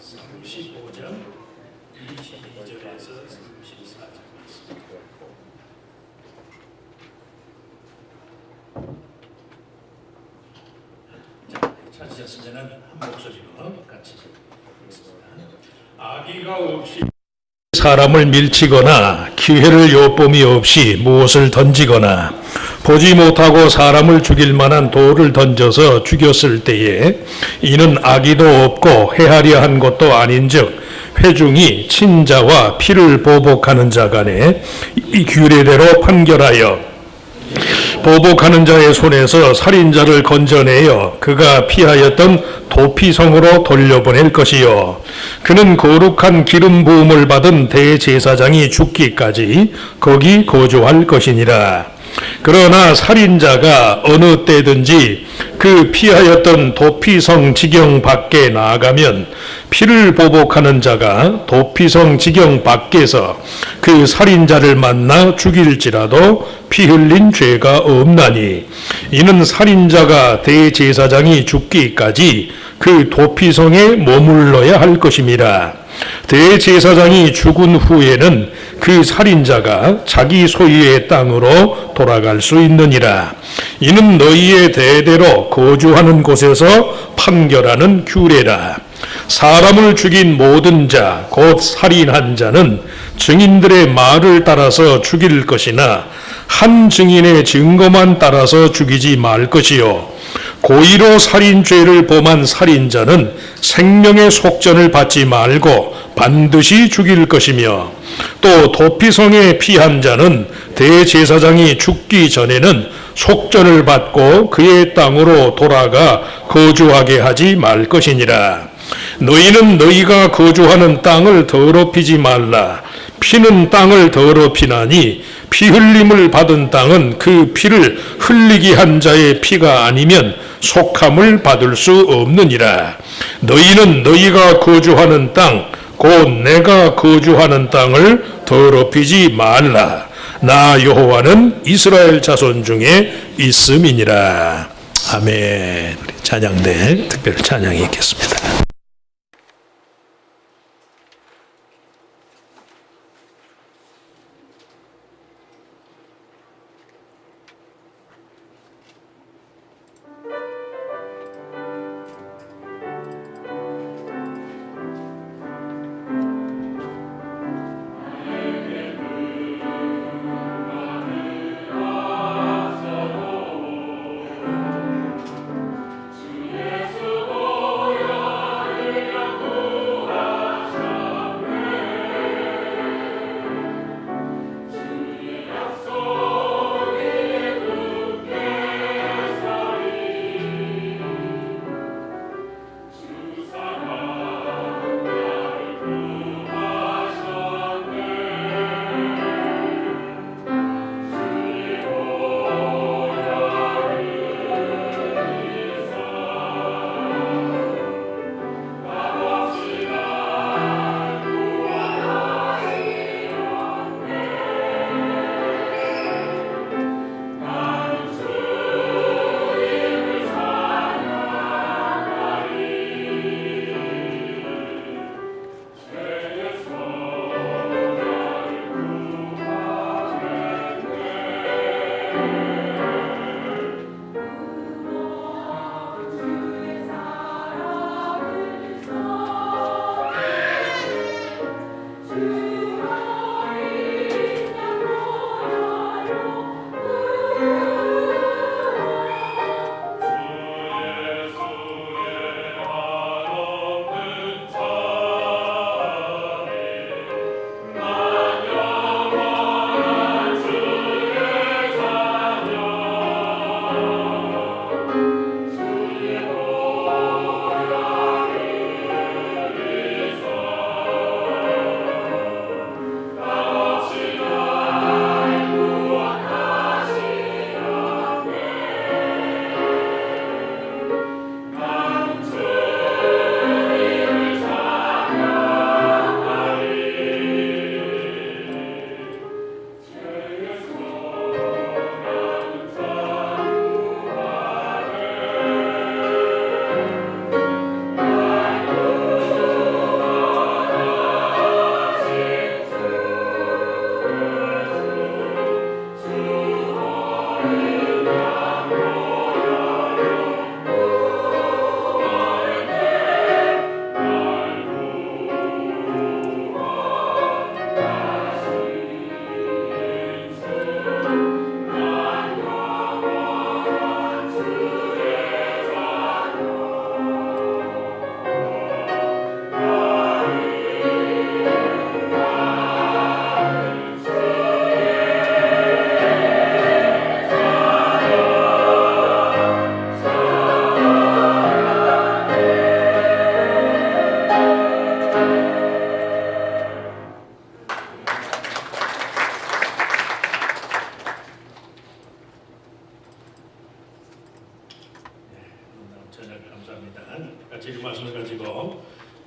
35장 22절에서 34절 말씀. 자, 찾으셨으면 한 목소리로 같이 읽겠습니다. 아기가 없이 사람을 밀치거나 기회를 엿봄이 없이 무엇을 던지거나 보지 못하고 사람을 죽일 만한 돌을 던져서 죽였을 때에 이는 악의도 없고 해하려 한 것도 아닌즉 회중이 친자와 피를 보복하는 자 간에 이 규례대로 판결하여 보복하는 자의 손에서 살인자를 건져내어 그가 피하였던 도피성으로 돌려보낼 것이요 그는 거룩한 기름 부음을 받은 대제사장이 죽기까지 거기 거주할 것이니라. 그러나 살인자가 어느 때든지 그 피하였던 도피성 지경 밖에 나아가면 피를 보복하는 자가 도피성 지경 밖에서 그 살인자를 만나 죽일지라도 피 흘린 죄가 없나니 이는 살인자가 대제사장이 죽기까지 그 도피성에 머물러야 할 것임이라. 대제사장이 죽은 후에는 그 살인자가 자기 소유의 땅으로 돌아갈 수 있느니라. 이는 너희의 대대로 거주하는 곳에서 판결하는 규례라. 사람을 죽인 모든 자, 곧 살인한 자는 증인들의 말을 따라서 죽일 것이나 한 증인의 증거만 따라서 죽이지 말 것이요 고의로 살인죄를 범한 살인자는 생명의 속전을 받지 말고 반드시 죽일 것이며 또 도피성에 피한 자는 대제사장이 죽기 전에는 속전을 받고 그의 땅으로 돌아가 거주하게 하지 말 것이니라. 너희는 너희가 거주하는 땅을 더럽히지 말라. 피는 땅을 더럽히나니 피 흘림을 받은 땅은 그 피를 흘리게 한 자의 피가 아니면 속함을 받을 수 없느니라. 너희는 너희가 거주하는 땅, 곧 내가 거주하는 땅을 더럽히지 말라. 나 여호와는 이스라엘 자손 중에 있음이니라. 아멘. 우리 찬양대 특별 찬양이 있겠습니다.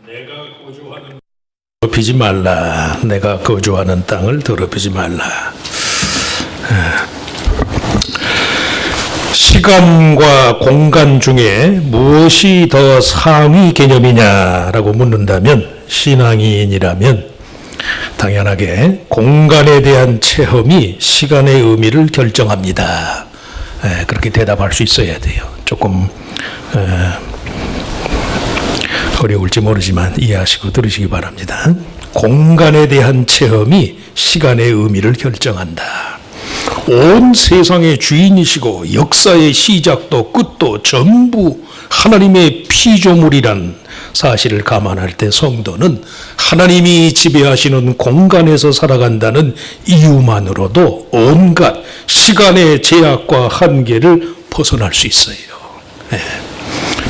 내가 거주하는 더럽히지 말라. 내가 거주하는 땅을 더럽히지 말라. 시간과 공간 중에 무엇이 더 상위 개념이냐라고 묻는다면, 신앙인이라면 당연하게 공간에 대한 체험이 시간의 의미를 결정합니다. 그렇게 대답할 수 있어야 돼요. 조금 어려울지 모르지만 이해하시고 들으시기 바랍니다. 공간에 대한 체험이 시간의 의미를 결정한다. 온 세상의 주인이시고 역사의 시작도 끝도 전부 하나님의 피조물이란 사실을 감안할 때 성도는 하나님이 지배하시는 공간에서 살아간다는 이유만으로도 온갖 시간의 제약과 한계를 벗어날 수 있어요.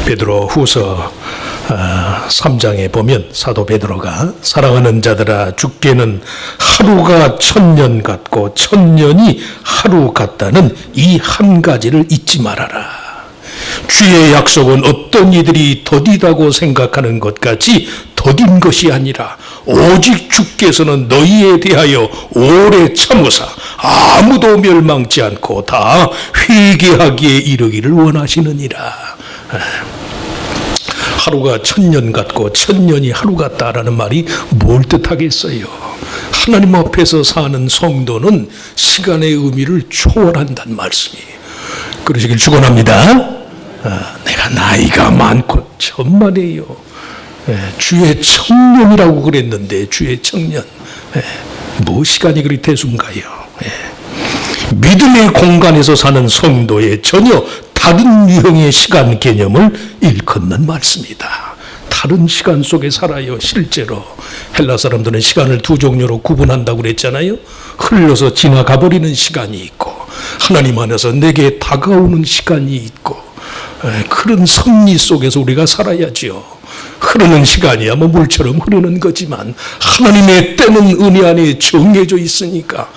베드로 후서 3장에 보면 사도 베드로가 사랑하는 자들아, 주께는 하루가 1000년 같고 1000년이 하루 같다는 이 한 가지를 잊지 말아라. 주의 약속은 어떤 이들이 더디다고 생각하는 것 같이 더딘 것이 아니라 오직 주께서는 너희에 대하여 오래 참으사 아무도 멸망치 않고 다 회개하기에 이르기를 원하시느니라. 하루가 1000년 같고 1000년이 하루 같다라는 말이 뭘 뜻하겠어요? 하나님 앞에서 사는 성도는 시간의 의미를 초월한다는 말씀이에요. 그러시길 축원합니다. 내가 나이가 많고 천만에요. 주의 청년이라고 그랬는데 주의 청년. 뭐 시간이 그리 대수인가요? 믿음의 공간에서 사는 성도의 전혀 다른 유형의 시간 개념을 일컫는 말씀이다. 다른 시간 속에 살아요. 실제로 헬라 사람들은 시간을 두 종류로 구분한다고 그랬잖아요. 흘러서 지나가 버리는 시간이 있고 하나님 안에서 내게 다가오는 시간이 있고, 그런 섭리 속에서 우리가 살아야지요. 흐르는 시간이야 뭐 물처럼 흐르는 거지만 하나님의 때는 은혜 안에 정해져 있으니까.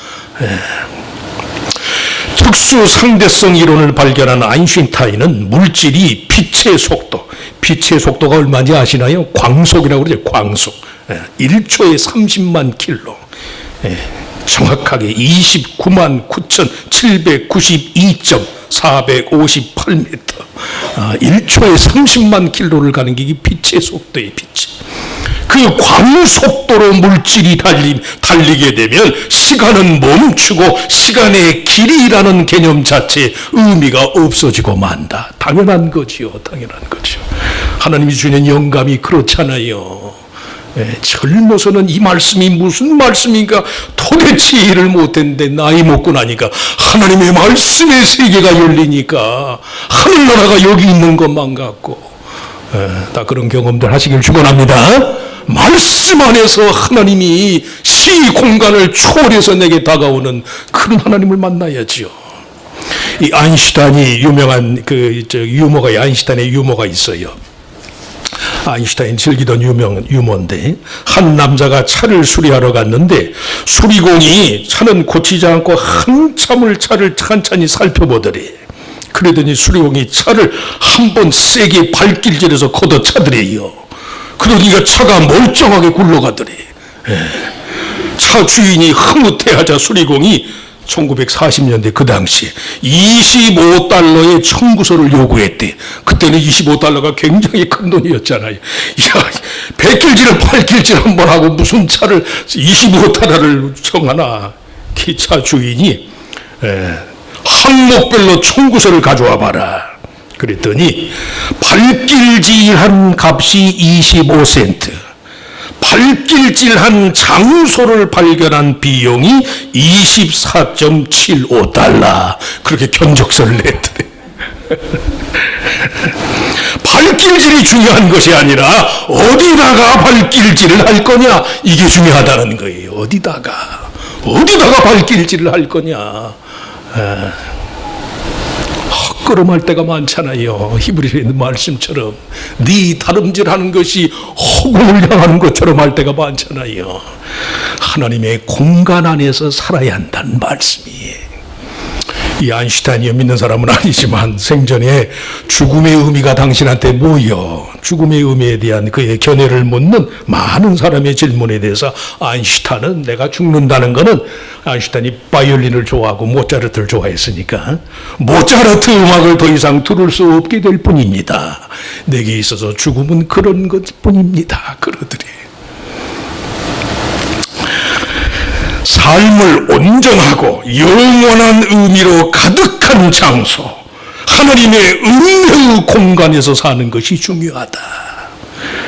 특수 상대성 이론을 발견한 아인슈타인은 물질이 빛의 속도가 얼마인지 아시나요? 광속이라고 그러죠. 광속. 1초에 30만 킬로. 정확하게 29만 9,792.458m. 1초에 30만 킬로를 가는 게 빛의 속도예요. 빛이. 그 광속도로 물질이 달리게 되면 시간은 멈추고 시간의 길이라는 개념 자체의 의미가 없어지고 만다. 당연한 거지요. 당연한 거죠. 하나님이 주는 영감이 그렇잖아요. 젊어서는 이 말씀이 무슨 말씀인가 도대체 이해를 못했는데 나이 먹고 나니까 하나님의 말씀의 세계가 열리니까 하늘나라가 여기 있는 것만 같고, 다 그런 경험들 하시길 축원합니다. 말씀 안에서 하나님이 시 공간을 초월해서 내게 다가오는 그런 하나님을 만나야지요. 이 아인슈타인이 유명한 아인슈타인의 유머가 있어요. 아인슈타인 즐기던 유머인데, 한 남자가 차를 수리하러 갔는데 수리공이 차는 고치지 않고 한참을 차를 찬찬히 살펴보더래. 그러더니 수리공이 차를 한번 세게 발길질해서 걷어차더래요. 그러니까 차가 멀쩡하게 굴러가더래. 차 주인이 흐뭇해하자 수리공이 1940년대 그 당시에 $25의 청구서를 요구했대. 그때는 $25가 굉장히 큰 돈이었잖아요. 야, 백길질을 팔길질 한번 하고 무슨 차를 $25를 청하나. 기차 주인이 항목별로 청구서를 가져와 봐라. 그랬더니 발길질한 값이 25센트, 발길질한 장소를 발견한 비용이 $24.75. 그렇게 견적서를 냈더래. 발길질이 중요한 것이 아니라 어디다가 발길질을 할 거냐, 이게 중요하다는 거예요. 어디다가 발길질을 할 거냐. 헛걸음할 때가 많잖아요. 히브리서에 있는 말씀처럼 네 다름질하는 것이 허공을 향하는 것처럼 할 때가 많잖아요. 하나님의 공간 안에서 살아야 한다는 말씀이에요. 이 아인슈타인이 믿는 사람은 아니지만 생전에 죽음의 의미가 당신한테 뭐요? 죽음의 의미에 대한 그의 견해를 묻는 많은 사람의 질문에 대해서 아인슈타인은 내가 죽는다는 것은 아인슈타인이 바이올린을 좋아하고 모차르트를 좋아했으니까 모차르트 음악을 더 이상 들을 수 없게 될 뿐입니다. 내게 있어서 죽음은 그런 것뿐입니다. 그러더래. 삶을 온전하고 영원한 의미로 가득한 장소, 하나님의 은혜의 공간에서 사는 것이 중요하다.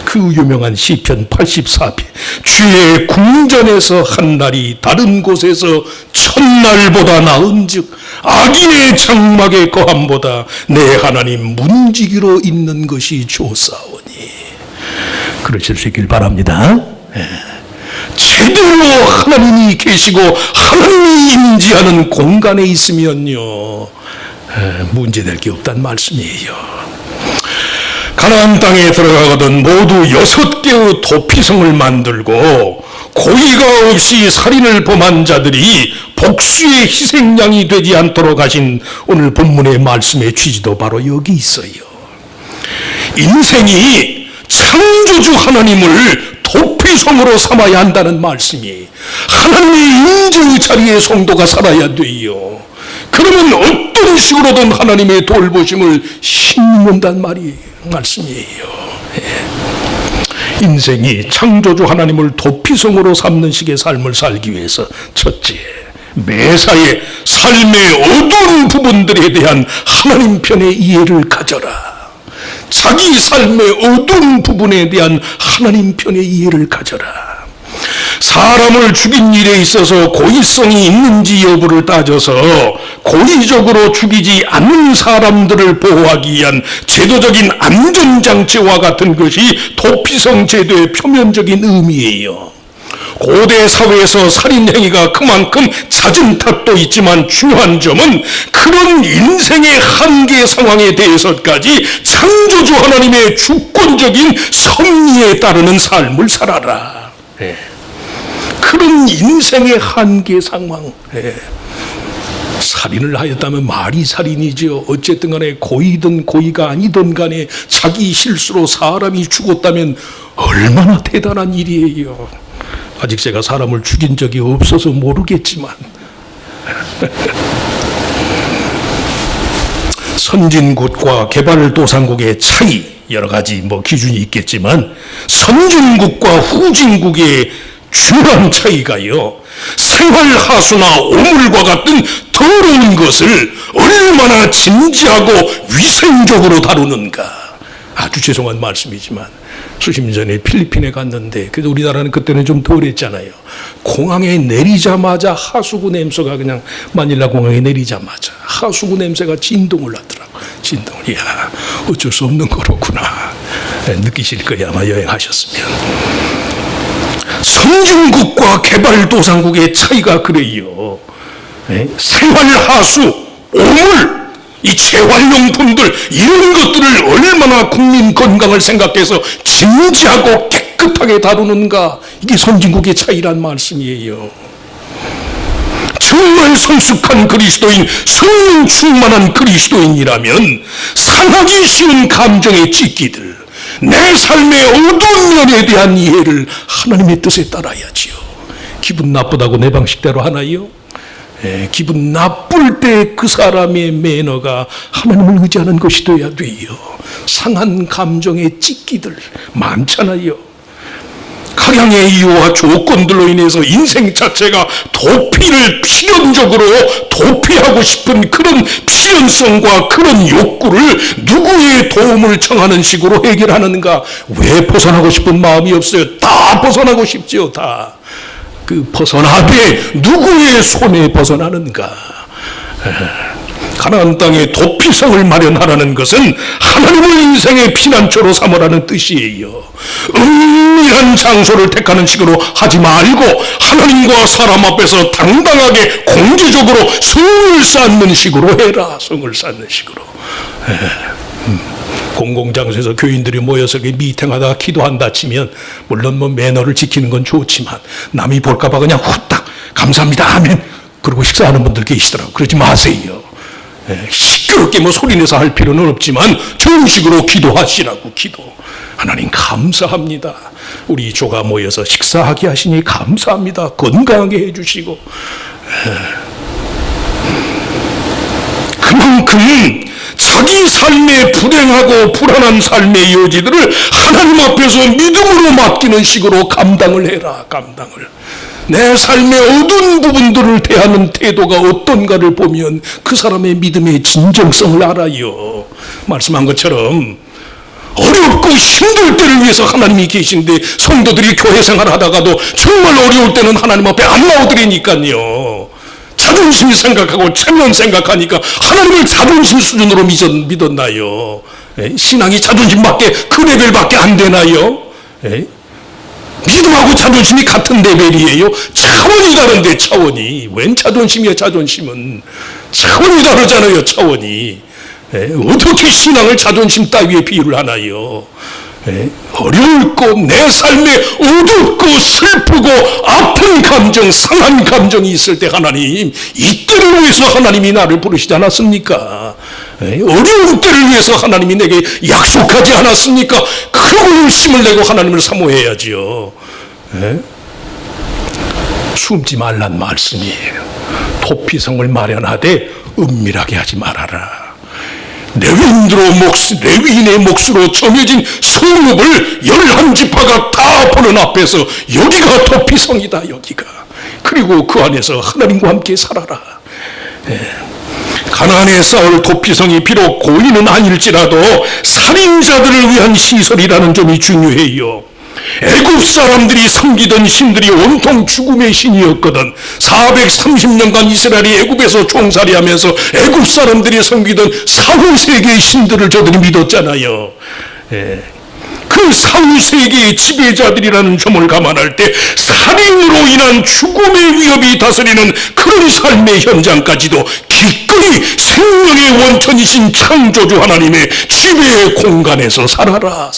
그 유명한 시편 84편, 주의 궁전에서 한 날이 다른 곳에서 천날보다 나은즉 악인의 장막의 거함보다 내 하나님 문지기로 있는 것이 좋사오니. 그러실 수 있길 바랍니다. 제대로 하나님이 계시고 하나님이 임재하는 공간에 있으면요, 문제될 게 없다는 말씀이에요. 가나안 땅에 들어가거든 모두 6개의 도피성을 만들고 고의가 없이 살인을 범한 자들이 복수의 희생양이 되지 않도록 하신 오늘 본문의 말씀의 취지도 바로 여기 있어요. 인생이 창조주 하나님을 도피성으로 삼아야 한다는 말씀이, 하나님의 임재의 자리에 성도가 살아야 돼요. 그러면 어떤 식으로든 하나님의 돌보심을 힘입는단 말씀이에요. 인생이 창조주 하나님을 도피성으로 삼는 식의 삶을 살기 위해서 첫째, 매사에 삶의 어두운 부분들에 대한 하나님 편의 이해를 가져라. 자기 삶의 어두운 부분에 대한 하나님 편의 이해를 가져라. 사람을 죽인 일에 있어서 고의성이 있는지 여부를 따져서 고의적으로 죽이지 않는 사람들을 보호하기 위한 제도적인 안전장치와 같은 것이 도피성 제도의 표면적인 의미예요. 고대 사회에서 살인 행위가 그만큼 잦은 탓도 있지만 중요한 점은 그런 인생의 한계 상황에 대해서까지 창조주 하나님의 주권적인 섭리에 따르는 삶을 살아라. 그런 인생의 한계 상황. 살인을 하였다면 말이 살인이죠. 어쨌든 간에 고의든 고의가 아니든 간에 자기 실수로 사람이 죽었다면 얼마나 대단한 일이에요. 아직 제가 사람을 죽인 적이 없어서 모르겠지만 선진국과 개발도상국의 차이, 여러 가지 기준이 있겠지만 선진국과 후진국의 중요한 차이가요, 생활하수나 오물과 같은 더러운 것을 얼마나 진지하고 위생적으로 다루는가. 아주 죄송한 말씀이지만 수십 년 전에 필리핀에 갔는데, 그래도 우리나라는 그때는 좀 덜했잖아요. 공항에 내리자마자 하수구 냄새가, 그냥 마닐라 공항에 내리자마자 하수구 냄새가 진동을 하더라고. 진동을. 이야, 어쩔 수 없는 거로구나. 느끼실 거예요, 아마 여행하셨으면. 선진국과 개발도상국의 차이가 그래요. 생활하수, 오물, 이 재활용품들, 이런 것들을 얼마나 국민 건강을 생각해서 진지하고 깨끗하게 다루는가. 이게 선진국의 차이란 말씀이에요. 정말 성숙한 그리스도인, 성령 충만한 그리스도인이라면 상하기 쉬운 감정의 찢기들, 내 삶의 어두운 면에 대한 이해를 하나님의 뜻에 따라야지요. 기분 나쁘다고 내 방식대로 하나요? 기분 나쁠 때 그 사람의 매너가 하나님을 의지하는 것이 되어야 돼요. 상한 감정의 찢기들 많잖아요. 가량의 이유와 조건들로 인해서 인생 자체가 도피를 필연적으로 도피하고 싶은 그런 필연성과 그런 욕구를 누구의 도움을 청하는 식으로 해결하는가. 왜 벗어나고 싶은 마음이 없어요? 다 벗어나고 싶죠. 다. 그 벗어나되 누구의 손에 벗어나는가. 가나안 땅에 도피성을 마련하라는 것은 하나님을 인생의 피난처로 삼으라는 뜻이에요. 은밀한 장소를 택하는 식으로 하지 말고 하나님과 사람 앞에서 당당하게 공개적으로 성을 쌓는 식으로 해라. 성을 쌓는 식으로. 공공장소에서 교인들이 모여서 미팅하다가 기도한다 치면 물론 매너를 지키는 건 좋지만 남이 볼까 봐 그냥 후딱 감사합니다 하면, 그리고 식사하는 분들 계시더라고요. 그러지 마세요. 시끄럽게 소리내서 할 필요는 없지만 정식으로 기도하시라고. 기도. 하나님 감사합니다. 우리 조가 모여서 식사하게 하시니 감사합니다. 건강하게 해주시고, 그만큼 자기 삶의 불행하고 불안한 삶의 여지들을 하나님 앞에서 믿음으로 맡기는 식으로 감당을 해라. 감당을. 내 삶의 어두운 부분들을 대하는 태도가 어떤가를 보면 그 사람의 믿음의 진정성을 알아요. 말씀한 것처럼 어렵고 힘들 때를 위해서 하나님이 계신데, 성도들이 교회 생활하다가도 정말 어려울 때는 하나님 앞에 안 나오더라니까요. 자존심 생각하고 체면 생각하니까 하나님을 자존심 수준으로 믿었나요? 신앙이 자존심밖에, 그 레벨밖에 안 되나요? 믿음하고 자존심이 같은 레벨이에요. 차원이 다른데, 차원이. 웬 자존심이야, 자존심은. 차원이 다르잖아요, 차원이. 어떻게 신앙을 자존심 따위에 비유를 하나요? 어려울고 내 삶에 어둡고 슬프고 아픈 감정, 상한 감정이 있을 때 하나님, 이때를 위해서 하나님이 나를 부르시지 않았습니까? 어려운 때를 위해서 하나님이 내게 약속하지 않았습니까? 그러고 힘을 내고 하나님을 사모해야지요. 숨지 말란 말씀이에요. 도피성을 마련하되 은밀하게 하지 말아라. 레위인의 몫으로 정해진 성읍을 11지파가 다 보는 앞에서, 여기가 도피성이다, 여기가. 그리고 그 안에서 하나님과 함께 살아라. 가나안에 쌓을 도피성이 비록 고인은 아닐지라도 살인자들을 위한 시설이라는 점이 중요해요. 애굽 사람들이 섬기던 신들이 온통 죽음의 신이었거든. 430년간 이스라엘이 애굽에서 종살이하면서 애굽 사람들이 섬기던 사후세계의 신들을 저들이 믿었잖아요. 그 사후세계의 지배자들이라는 점을 감안할 때 살인으로 인한 죽음의 위협이 다스리는 그런 삶의 현장까지도 기꺼이 생명의 원천이신 창조주 하나님의 지배의 공간에서 살아라.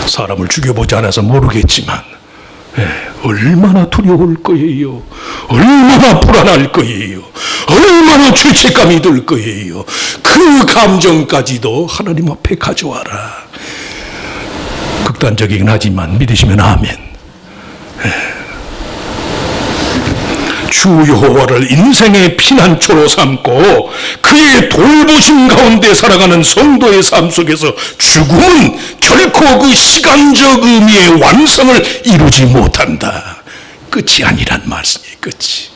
사람을 죽여보지 않아서 모르겠지만 얼마나 두려울 거예요. 얼마나 불안할 거예요. 얼마나 죄책감이 들 거예요. 그 감정까지도 하나님 앞에 가져와라. 극단적이긴 하지만 믿으시면 아멘. 주 여호와를 인생의 피난처로 삼고 그의 돌보심 가운데 살아가는 성도의 삶 속에서 죽음은 결코 그 시간적 의미의 완성을 이루지 못한다. 끝이 아니란 말씀이에요. 끝이.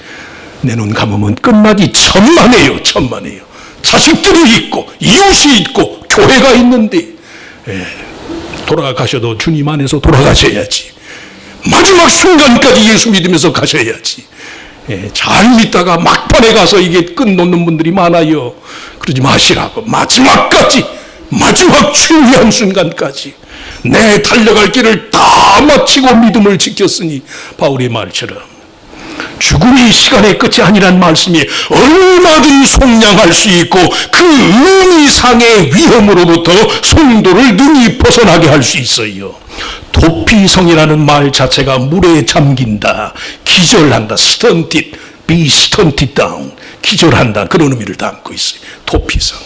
내 눈 감으면 끝나기 천만해요. 천만해요. 자식들이 있고 이웃이 있고 교회가 있는데 돌아가셔도 주님 안에서 돌아가셔야지. 마지막 순간까지 예수 믿으면서 가셔야지. 잘 믿다가 막판에 가서 이게 끝놓는 분들이 많아요. 그러지 마시라고. 마지막까지, 마지막 중요한 순간까지 내 달려갈 길을 다 마치고 믿음을 지켰으니, 바울의 말처럼 죽음이 시간의 끝이 아니란 말씀이 얼마든 속량할 수 있고 그 의미상의 위험으로부터 성도를 능히 벗어나게 할 수 있어요. 도피성이라는 말 자체가 물에 잠긴다, 기절한다, stunted, be stunted down, 기절한다, 그런 의미를 담고 있어요. 도피성.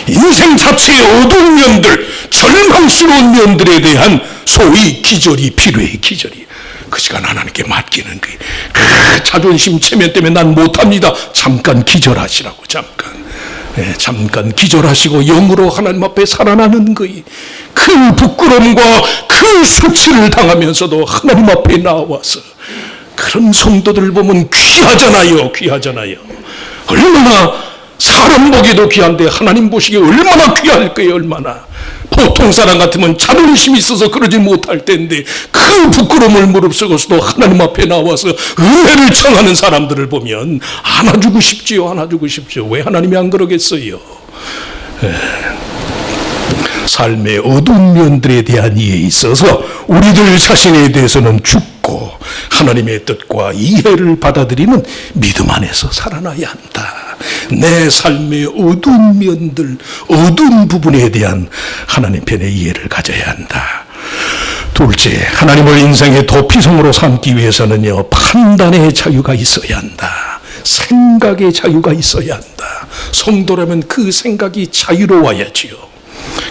인생 자체의 어두운 면들, 절망스러운 면들에 대한 소위 기절이 필요해. 기절이. 그 시간 하나님께 맡기는 거예요. 자존심 체면 때문에 난 못합니다. 잠깐 기절하시라고. 잠깐 기절하시고 영으로 하나님 앞에 살아나는 거예요. 큰 부끄러움과 큰 수치를 당하면서도 하나님 앞에 나와서, 그런 성도들을 보면 귀하잖아요. 귀하잖아요. 얼마나 사람 보기에도 귀한데 하나님 보시기에 얼마나 귀할 거예요. 얼마나. 보통 사람 같으면 자존심이 있어서 그러지 못할 텐데 큰 부끄러움을 무릅쓰고서도 하나님 앞에 나와서 은혜를 청하는 사람들을 보면 안아주고 싶지요. 안아주고 싶죠. 왜 하나님이 안 그러겠어요? 삶의 어두운 면들에 대한 이해에 있어서 우리들 자신에 대해서는 죽고 하나님의 뜻과 이해를 받아들이는 믿음 안에서 살아나야 한다. 내 삶의 어두운 면들, 어두운 부분에 대한 하나님 편의 이해를 가져야 한다. 둘째, 하나님을 인생의 도피성으로 삼기 위해서는요, 판단의 자유가 있어야 한다. 생각의 자유가 있어야 한다. 성도라면 그 생각이 자유로워야지요.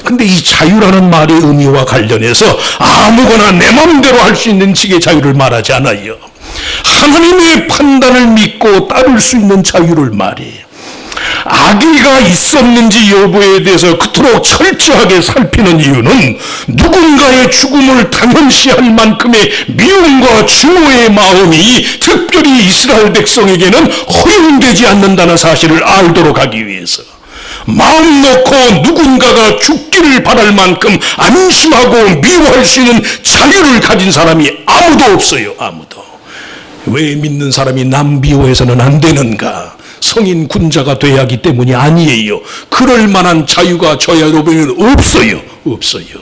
근데 이 자유라는 말의 의미와 관련해서 아무거나 내 마음대로 할 수 있는 식의 자유를 말하지 않아요. 하나님의 판단을 믿고 따를 수 있는 자유를 말해요. 악의가 있었는지 여부에 대해서 그토록 철저하게 살피는 이유는 누군가의 죽음을 당연시할 만큼의 미움과 증오의 마음이 특별히 이스라엘 백성에게는 허용되지 않는다는 사실을 알도록 하기 위해서, 마음 놓고 누군가가 죽기를 바랄 만큼 안심하고 미워할 수 있는 자유를 가진 사람이 아무도 없어요. 아무도. 왜 믿는 사람이 남 미워해서는 안 되는가? 성인 군자가 돼야 하기 때문이 아니에요. 그럴 만한 자유가 저야 여러분은 없어요. 없어요.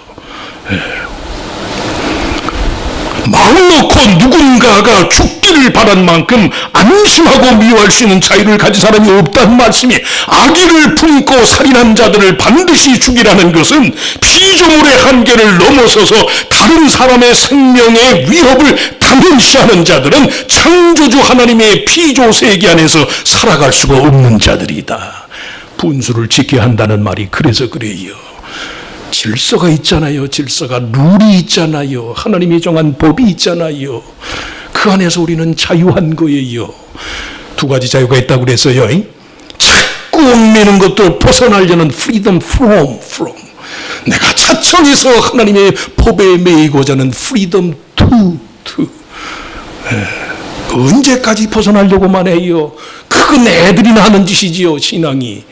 마음 놓고 누군가가 죽기를 바란 만큼 안심하고 미워할 수 있는 자유를 가진 사람이 없다는 말씀이, 악의를 품고 살인한 자들을 반드시 죽이라는 것은 피조물의 한계를 넘어서서 다른 사람의 생명의 위협을 당연시하는 자들은 창조주 하나님의 피조 세계 안에서 살아갈 수가 없는 자들이다. 분수를 지켜야 한다는 말이 그래서 그래요. 질서가 있잖아요. 질서가, 룰이 있잖아요. 하나님이 정한 법이 있잖아요. 그 안에서 우리는 자유한 거예요. 두 가지 자유가 있다고 그랬어요. 자꾸 얽매는 것도 벗어나려는 freedom from. 내가 자청해서 하나님의 법에 매이고자 하는 freedom to. 언제까지 벗어나려고만 해요? 그건 애들이나 하는 짓이지요, 신앙이.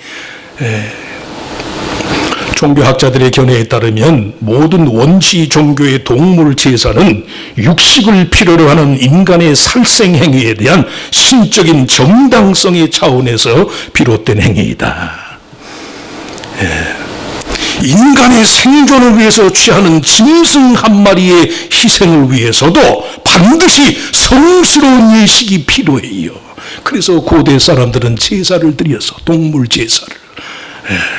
종교학자들의 견해에 따르면 모든 원시 종교의 동물 제사는 육식을 필요로 하는 인간의 살생 행위에 대한 신적인 정당성의 차원에서 비롯된 행위이다. 인간의 생존을 위해서 취하는 짐승 한 마리의 희생을 위해서도 반드시 성스러운 예식이 필요해요. 그래서 고대 사람들은 제사를 드려서, 동물 제사를,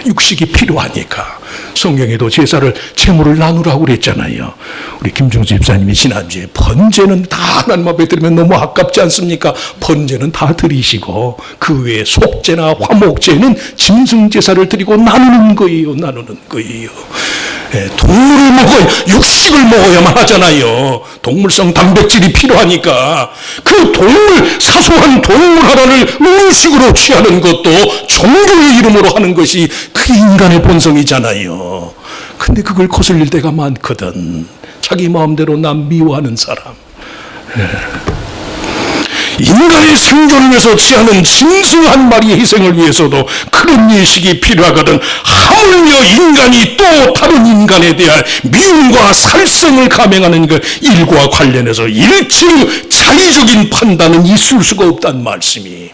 육식이 필요하니까. 성경에도 제사를, 제물을 나누라고 그랬잖아요. 우리 김중수 집사님이 지난주에 번제는 다 하나님 앞에 드리면 너무 아깝지 않습니까? 번제는 다 드리시고 그 외에 속제나 화목제는 짐승 제사를 드리고 나누는 거예요. 동물을 먹어야, 육식을 먹어야만 하잖아요. 동물성 단백질이 필요하니까 그 사소한 동물 하나를 음식으로 취하는 것도 종교의 이름으로 하는 것이 그게 인간의 본성이잖아요. 근데 그걸 거슬릴 때가 많거든. 자기 마음대로 남 미워하는 사람. 인간의 생존을 위해서 취하는 짐승 한 마리의 희생을 위해서도 그런 예식이 필요하거든. 하물며 인간이 또 다른 인간에 대한 미움과 살생을 감행하는 그 일과 관련해서 일체의 자의적인 판단은 있을 수가 없다는 말씀이,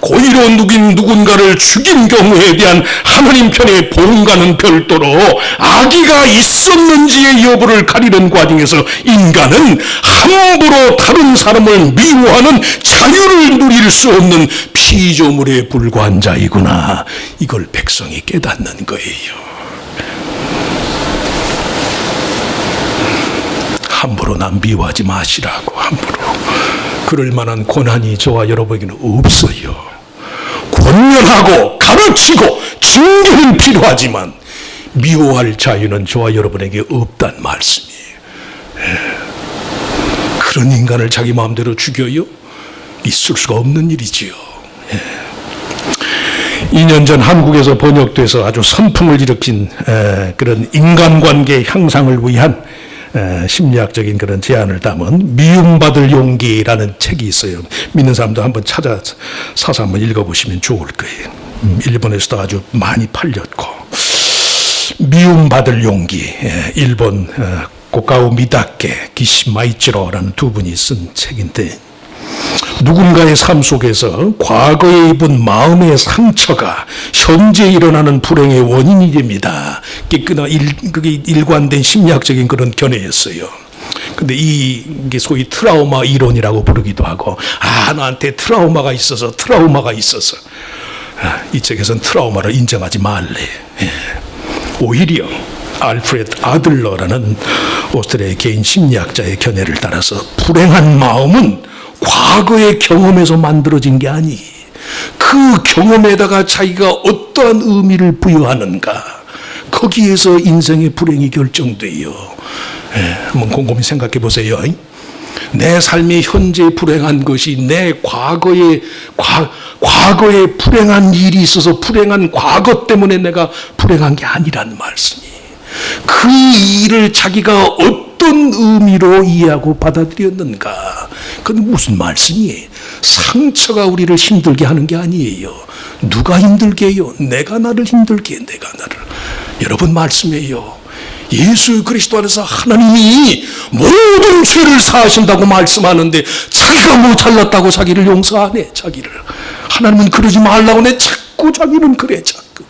고의로 누군가를 죽인 경우에 대한 하나님 편의 보응과는 별도로 악의가 있었는지의 여부를 가리는 과정에서 인간은 함부로 다른 사람을 미워하는 자유를 누릴 수 없는 피조물에 불과한 자이구나. 이걸 백성이 깨닫는 거예요. 함부로 남 미워하지 마시라고. 함부로. 그럴 만한 권한이 저와 여러분에게는 없어요. 권면하고 가르치고 징계는 필요하지만 미워할 자유는 저와 여러분에게 없단 말씀이에요. 그런 인간을 자기 마음대로 죽여요? 있을 수가 없는 일이지요. 2년 전 한국에서 번역돼서 아주 선풍을 일으킨 그런 인간관계 향상을 위한 심리학적인 그런 제안을 담은 미움받을 용기라는 책이 있어요. 믿는 사람도 한번 사서 한번 읽어보시면 좋을 거예요. 일본에서도 아주 많이 팔렸고. 미움받을 용기, 일본 고카우 미다케, 기시 마이치로라는 두 분이 쓴 책인데, 누군가의 삶 속에서 과거에 입은 마음의 상처가 현재 일어나는 불행의 원인이 됩니다. 그게 일관된 심리학적인 그런 견해였어요. 근데 이게 소위 트라우마 이론이라고 부르기도 하고, 나한테 트라우마가 있어서. 이 책에서는 트라우마를 인정하지 말래. 오히려 알프레드 아들러라는 오스트리아의 개인 심리학자의 견해를 따라서 불행한 마음은 과거의 경험에서 만들어진 게 아니에요. 그 경험에다가 자기가 어떠한 의미를 부여하는가, 거기에서 인생의 불행이 결정돼요. 한번 곰곰이 생각해 보세요. 내 삶이 현재 불행한 것이 내 과거에 불행한 일이 있어서 불행한 과거 때문에 내가 불행한 게 아니라는 말씀이, 그 일을 자기가 어떤 의미로 이해하고 받아들였는가, 그건 무슨 말씀이에요? 상처가 우리를 힘들게 하는 게 아니에요. 누가 힘들게 해요? 내가 나를 힘들게 해, 내가 나를. 여러분 말씀이에요. 예수 그리스도 안에서 하나님이 모든 죄를 사하신다고 말씀하는데 자기가 뭐 잘났다고 자기를 용서 안 해. 자기를. 하나님은 그러지 말라고 내 자꾸 자기는 그래. 자꾸.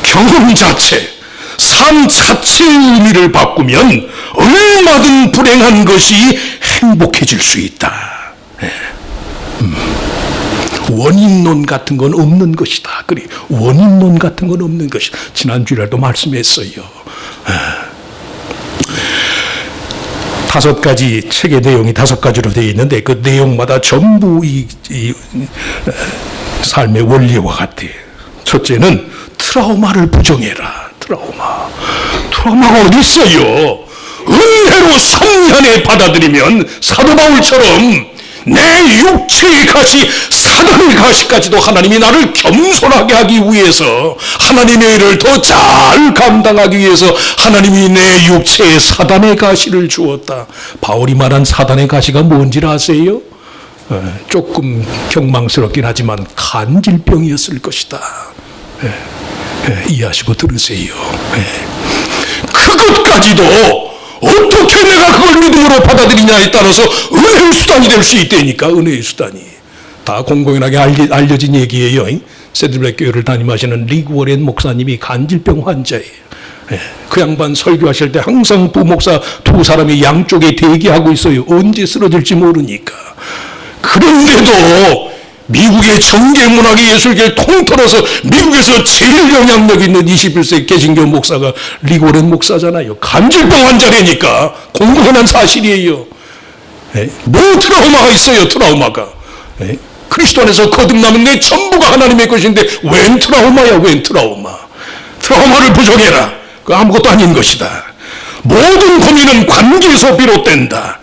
경험 자체, 삶 자체의 의미를 바꾸면 얼마든 불행한 것이 행복해질 수 있다. 원인론 같은 건 없는 것이다. 그래, 원인론 같은 건 없는 것이다. 지난주에도 말씀했어요. 5가지, 책의 내용이 5가지로 되어 있는데 그 내용마다 전부 이 삶의 원리와 같아. 첫째는 트라우마를 부정해라. 트라우마가 어디 있어요? 은혜로 3년에 받아들이면 사도 바울처럼 내 육체의 가시, 사단의 가시까지도 하나님이 나를 겸손하게 하기 위해서, 하나님의 일을 더 잘 감당하기 위해서 하나님이 내 육체에 사단의 가시를 주었다. 바울이 말한 사단의 가시가 뭔지 아세요? 조금 경망스럽긴 하지만 간질병이었을 것이다. 이해하시고 들으세요. 그것까지도 어떻게 내가 그걸 믿음으로 받아들이냐에 따라서 은혜의 수단이 될 수 있다니까. 은혜의 수단이 다 공공연하게 알려진 얘기예요. 세들백 교회를 담임하시는 리그 워렌 목사님이 간질병 환자예요. 그 양반 설교하실 때 항상 부목사 2사람이 양쪽에 대기하고 있어요. 언제 쓰러질지 모르니까. 그런데도 미국의 정계문학의 예술계를 통틀어서 미국에서 제일 영향력 있는 21세기 개신교 목사가 리그 워렌 목사잖아요. 간질병 환자라니까. 공공연한 사실이에요. 뭐 트라우마가 있어요. 트라우마가. 그리스도 안에서 거듭나면 내 전부가 하나님의 것인데 웬 트라우마야. 웬 트라우마. 트라우마를 부정해라. 그 아무것도 아닌 것이다. 모든 고민은 관계에서 비롯된다.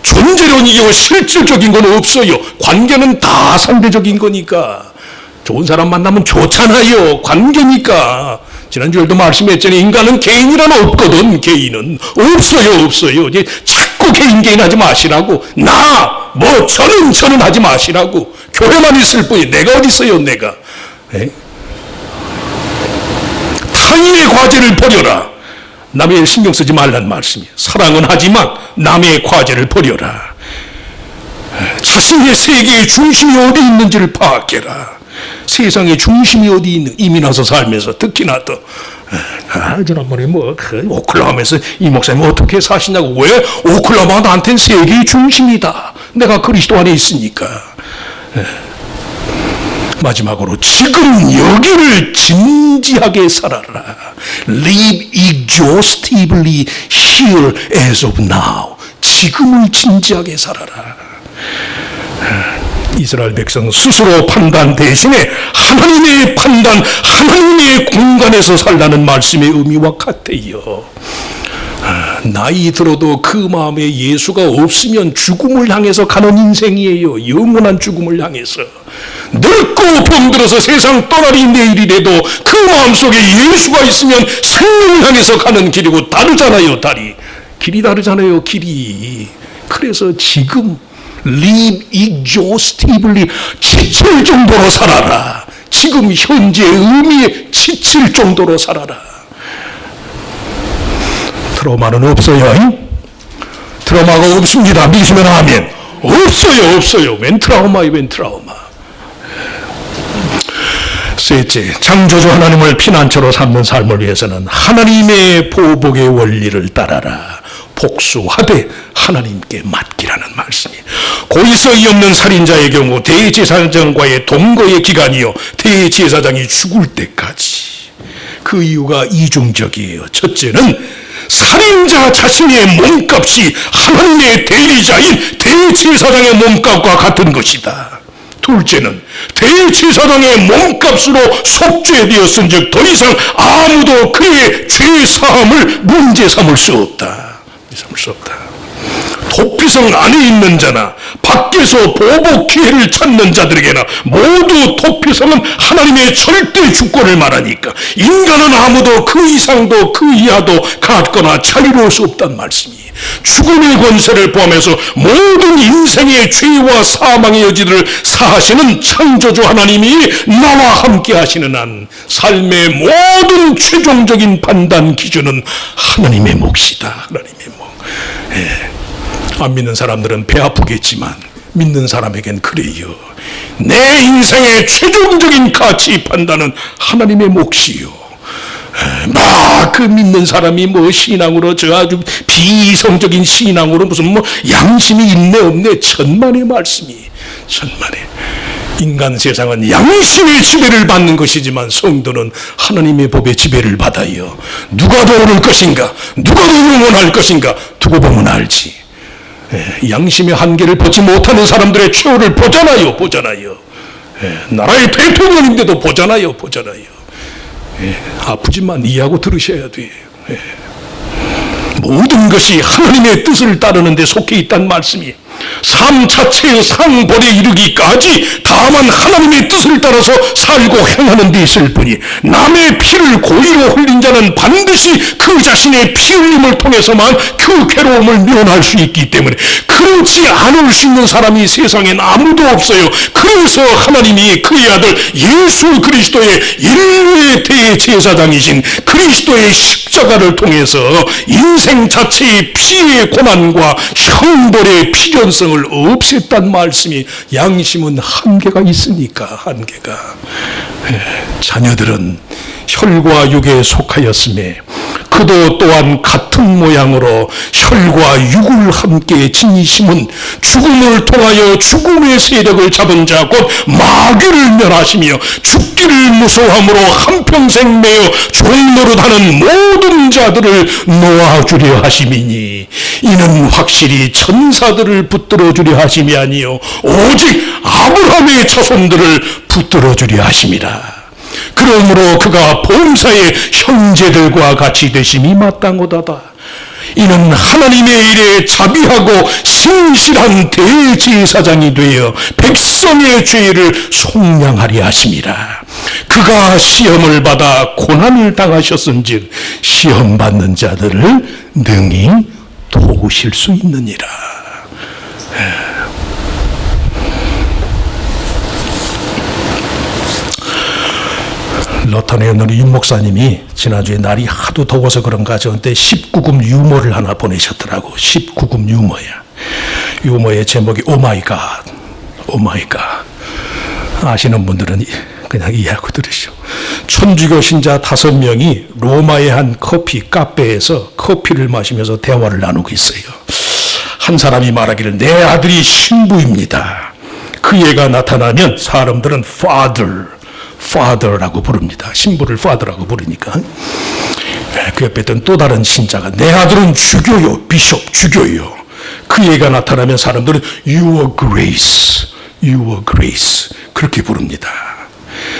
존재론이요 실질적인 건 없어요. 관계는 다 상대적인 거니까. 좋은 사람 만나면 좋잖아요. 관계니까. 지난주에도 말씀했잖아요. 인간은 개인이란 없거든. 개인은 없어요. 이제 자꾸 개인 하지 마시라고. 저는 하지 마시라고. 교회만 있을 뿐이 내가 어디 있어요. 내가. 타인의 과제를 버려라. 남의 일 신경 쓰지 말란 말씀이에요. 사랑은 하지만 남의 과제를 버려라. 자신의 세계의 중심이 어디 있는지를 파악해라. 세상의 중심이 어디 있는, 이민 와서 살면서 특히나 또 지난번에 오클라호마에서 이 목사님 어떻게 사시냐고. 왜? 오클라호마가 나한테는 세계의 중심이다. 내가 그리스도 안에 있으니까. 마지막으로 지금 여기를 진지하게 살아라. Live exhaustively here as of now. 지금을 진지하게 살아라. 이스라엘 백성 스스로 판단 대신에 하나님의 판단, 하나님의 공간에서 살라는 말씀의 의미와 같아요. 나이 들어도 그 마음에 예수가 없으면 죽음을 향해서 가는 인생이에요. 영원한 죽음을 향해서. 늙고 병들어서 세상 떠나리 내일이라도 그 마음속에 예수가 있으면 생명을 향해서 가는 길이고 다르잖아요. 길이 다르잖아요. 길이. 그래서 지금 live exhaustively, 지칠 정도로 살아라. 지금 현재의 의미에 지칠 정도로 살아라. 트라우마는 없어요. 트라우마가 없습니다. 믿으시면 아멘. 없어요. 웬 트라우마예요. 웬 트라우마. 셋째, 창조주 하나님을 피난처로 삼는 삶을 위해서는 하나님의 보복의 원리를 따라라. 복수하되 하나님께 맡기라는 말씀이. 고의성이 없는 살인자의 경우 대제사장과의 동거의 기간이요 대제사장이 죽을 때까지. 그 이유가 이중적이에요. 첫째는 살인자 자신의 몸값이 하나님의 대리자인 대제사장의 몸값과 같은 것이다. 둘째는 대제사장의 몸값으로 속죄되었은즉 더 이상 아무도 그의 죄사함을 문제 삼을 수 없다. 도피성 안에 있는 자나 밖에서 보복 기회를 찾는 자들에게나 모두 도피성은 하나님의 절대 주권을 말하니까 인간은 아무도 그 이상도 그 이하도 갖거나 자유로울 수 없단 말씀이, 죽음의 권세를 포함해서 모든 인생의 죄와 사망의 여지를 사하시는 창조주 하나님이 나와 함께 하시는 한 삶의 모든 최종적인 판단 기준은 하나님의 몫이다. 하나님의 몫. 안 믿는 사람들은 배 아프겠지만 믿는 사람에겐 그래요. 내 인생의 최종적인 가치 판단은 하나님의 몫이요. 그 믿는 사람이 신앙으로 저 아주 비이성적인 신앙으로 무슨 양심이 있네 없네, 천만의 말씀이, 천만의. 인간 세상은 양심의 지배를 받는 것이지만 성도는 하나님의 법의 지배를 받아요. 누가 더 오를 것인가, 누가 더 응원할 것인가 두고 보면 알지. 양심의 한계를 보지 못하는 사람들의 최후를 보잖아요. 나라의 대통령인데도 보잖아요. 아프지만 이해하고 들으셔야 돼요. 모든 것이 하나님의 뜻을 따르는 데 속해 있다는 말씀이, 삶 자체의 상벌에 이르기까지 다만 하나님의 뜻을 따라서 살고 행하는 데 있을 뿐이, 남의 피를 고의로 흘린 자는 반드시 그 자신의 피 흘림을 통해서만 그 괴로움을 면할 수 있기 때문에 그렇지 않을 수 있는 사람이 세상엔 아무도 없어요. 그래서 하나님이 그의 아들 예수 그리스도의 인류의 대제사장이신 그리스도의 십자가를 통해서 인생 자체의 피의 고난과 형벌의 필연성을 없앴단 말씀이, 양심은 한계가 있으니까, 한계가. 자녀들은 혈과 육에 속하였음에 그도 또한 같은 모양으로 혈과 육을 함께 지니심은 죽음을 통하여 죽음의 세력을 잡은 자 곧 마귀를 멸하시며 죽기를 무서워함으로 한평생 매여 종노릇하는 모든 자들을 놓아주려 하심이니, 이는 확실히 천사들을 붙들어 주려 하심이 아니요 오직 아브라함의 자손들을 붙들어 주려 하심이라. 그러므로 그가 범사의 형제들과 같이 되심이 마땅하다. 이는 하나님의 일에 자비하고 신실한 대제사장이 되어 백성의 죄를 속량하려 하심이라. 그가 시험을 받아 고난을 당하셨은즉 시험 받는 자들을 능히 도우실 수 있느니라. 러턴에 있는 윤 목사님이 지난주에 날이 하도 더워서 그런가 저한테 19금 유머를 하나 보내셨더라고. 19금 유머야. 유머의 제목이 오마이갓. 오마이갓. 아시는 분들은 그냥 이해하고 들으시오. 천주교 신자 5명이 로마의 한 커피 카페에서 커피를 마시면서 대화를 나누고 있어요. 한 사람이 말하기를, 내 아들이 신부입니다. 그 애가 나타나면 사람들은 father라고 부릅니다. 신부를 father라고 부르니까. 그 옆에 있던 또 다른 신자가, 내 아들은 주교요, 비숍, 주교요. 그 애가 나타나면 사람들은 your grace 그렇게 부릅니다.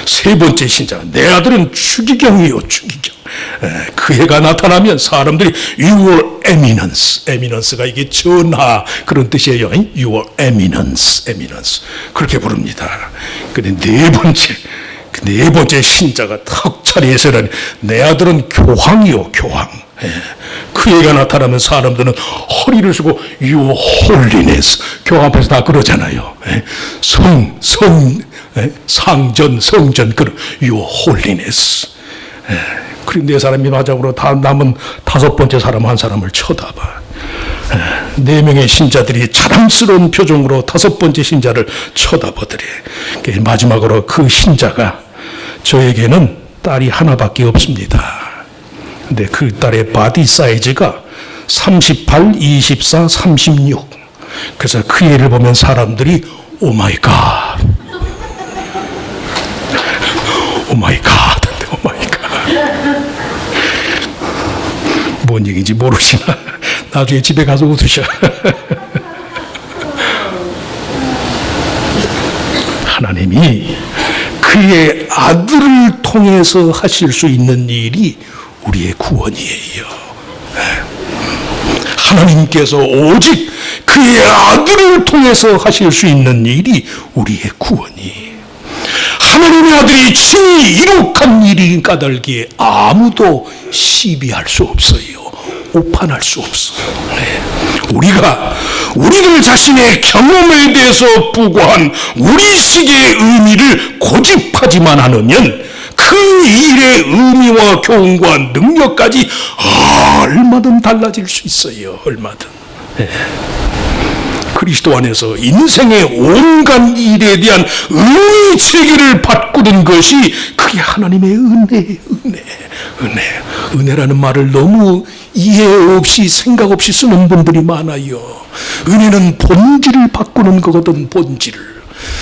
세 번째 신자가, 내 아들은 추기경이요, 추기경. 그 애가 나타나면 사람들이 your eminence가 이게 전하 그런 뜻이에요. your eminence 그렇게 부릅니다. 근데 네 번째 신자가 턱 자리에서는, 내 아들은 교황이요, 교황. 그 애가 나타나면 사람들은 허리를 쓰고 your holiness, 교황 앞에서 다 그러잖아요. 상전, 성전, 그런 your holiness. 그런데 네 사람이 마지막으로 다 남은 5번째 사람 한 사람을 쳐다봐. 4명의 신자들이 자랑스러운 표정으로 5번째 신자를 쳐다보더래. 마지막으로 그 신자가, 저에게는 딸이 하나밖에 없습니다. 근데 그 딸의 바디 사이즈가 38, 24, 36. 그래서 그 애를 보면 사람들이 오마이갓 뭔 얘기인지 모르시나? 나중에 집에 가서 웃으셔. 하나님이 그의 아들을 통해서 하실 수 있는 일이 우리의 구원이에요. 하나님께서 오직 그의 아들을 통해서 하실 수 있는 일이 우리의 구원이에요. 하나님의 아들이 친히 이룩한 일이 까닭에 아무도 시비할 수 없어요. 오판할 수 없어요. 우리가 우리들 자신의 경험에 대해서 부과한 우리식의 의미를 고집하지만 않으면 그 일의 의미와 교훈과 능력까지 얼마든 달라질 수 있어요. 얼마든. 그리스도 안에서 인생의 온갖 일에 대한 의미 체계를 바꾸는 것이 그게 하나님의 은혜라는 말을 너무 이해 없이 생각 없이 쓰는 분들이 많아요. 은혜는 본질을 바꾸는 거거든. 본질을.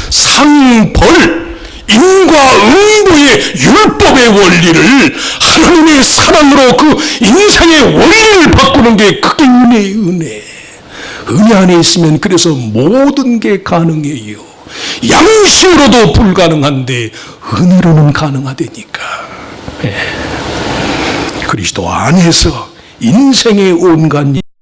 상벌 인과응보의 율법의 원리를 하나님의 사랑으로 그 인생의 원리를 바꾸는 게 그게 은혜의 은혜. 은혜 안에 있으면 그래서 모든 게 가능해요. 양심으로도 불가능한데 은혜로는 가능하다니까. 그리스도 안에서 인생의 온갖 일